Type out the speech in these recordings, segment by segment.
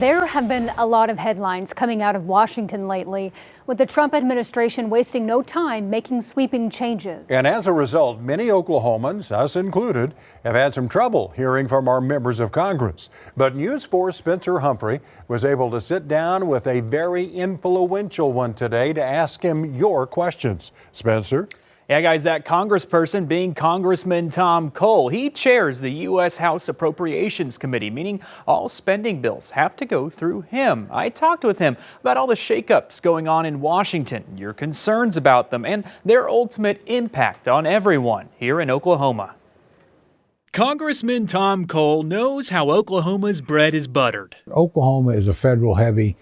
There have been a lot of headlines coming out of Washington lately, with the Trump administration wasting no time making sweeping changes. And as a result, many Oklahomans, us included, have had some trouble hearing from our members of Congress. But News 4's Spencer Humphrey was able to sit down with a very influential one today to ask him your questions. Spencer? Yeah, guys, that congressperson being Congressman Tom Cole. He chairs the U.S. House Appropriations Committee, meaning all spending bills have to go through him. I talked with him about all the shakeups going on in Washington, your concerns about them, and their ultimate impact on everyone here in Oklahoma. Congressman Tom Cole knows how Oklahoma's bread is buttered. Oklahoma is a federal heavy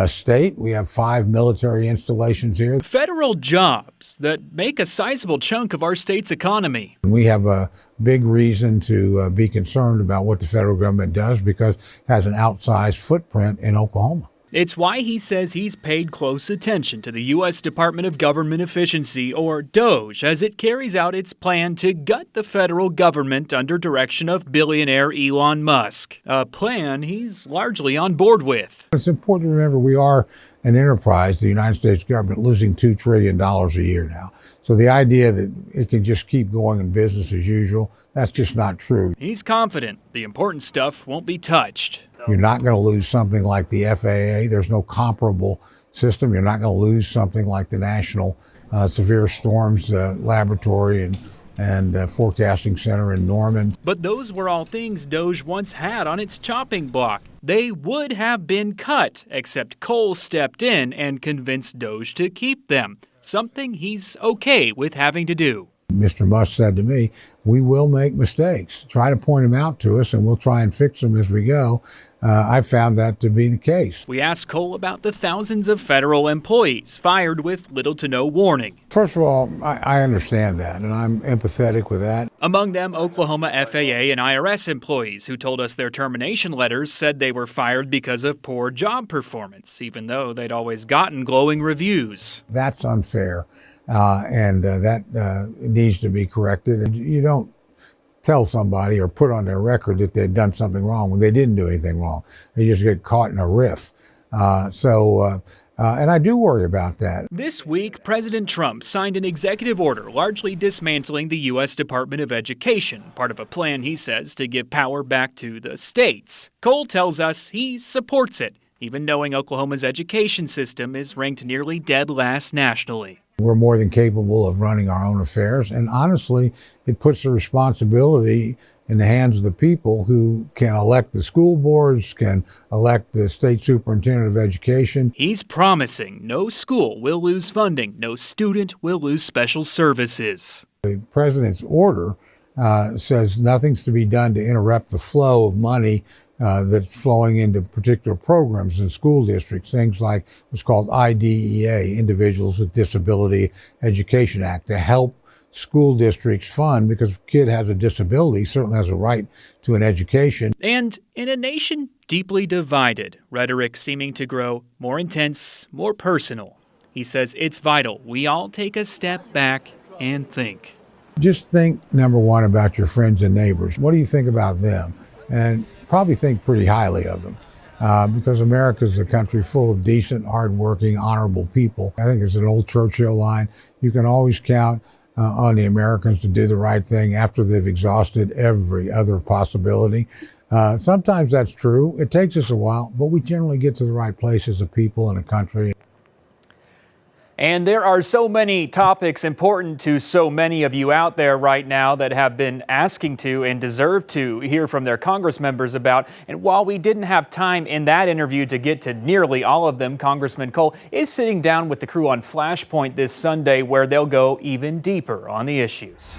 state. We have 5 military installations here. Federal jobs that make a sizable chunk of our state's economy. We have a big reason to be concerned about what the federal government does because it has an outsized footprint in Oklahoma. It's why he says he's paid close attention to the U.S. Department of Government Efficiency, or DOGE, as it carries out its plan to gut the federal government under direction of billionaire Elon Musk, a plan he's largely on board with. It's important to remember we are an enterprise, the United States government, losing $2 trillion a year now. So the idea that it can just keep going in business as usual, that's just not true. He's confident the important stuff won't be touched. You're not going to lose something like the FAA. There's no comparable system. You're not going to lose something like the National Severe Storms Laboratory and Forecasting Center in Norman. But those were all things DOGE once had on its chopping block. They would have been cut, except Cole stepped in and convinced DOGE to keep them, something he's okay with having to do. Mr. Musk said to me, we will make mistakes. Try to point them out to us and we'll try and fix them as we go. I found that to be the case. We asked Cole about the thousands of federal employees fired with little to no warning. First of all, I understand that, and I'm empathetic with that. Among them, Oklahoma FAA and IRS employees who told us their termination letters said they were fired because of poor job performance, even though they'd always gotten glowing reviews. That's unfair, and that needs to be corrected. You don't tell somebody or put on their record that they've done something wrong when they didn't do anything wrong. They just get caught in a riff. And I do worry about that. This week, President Trump signed an executive order largely dismantling the U.S. Department of Education, part of a plan, he says, to give power back to the states. Cole tells us he supports it, even knowing Oklahoma's education system is ranked nearly dead last nationally. We're more than capable of running our own affairs, and honestly, it puts the responsibility in the hands of the people who can elect the school boards, can elect the state superintendent of education. He's promising no school will lose funding, no student will lose special services. The president's order says nothing's to be done to interrupt the flow of money that's flowing into particular programs in school districts, things like what's called IDEA, Individuals with Disability Education Act, to help school districts fund, because if a kid has a disability, certainly has a right to an education. And in a nation deeply divided, rhetoric seeming to grow more intense, more personal, he says it's vital we all take a step back and think. Just think, number one, about your friends and neighbors. What do you think about them? And probably think pretty highly of them, because America is a country full of decent, hardworking, honorable people. I think it's an old Churchill line. You can always count on the Americans to do the right thing after they've exhausted every other possibility. Sometimes that's true. It takes us a while, but we generally get to the right place as a people and a country. And there are so many topics important to so many of you out there right now that have been asking to and deserve to hear from their Congress members about. And while we didn't have time in that interview to get to nearly all of them, Congressman Cole is sitting down with the crew on Flashpoint this Sunday, where they'll go even deeper on the issues.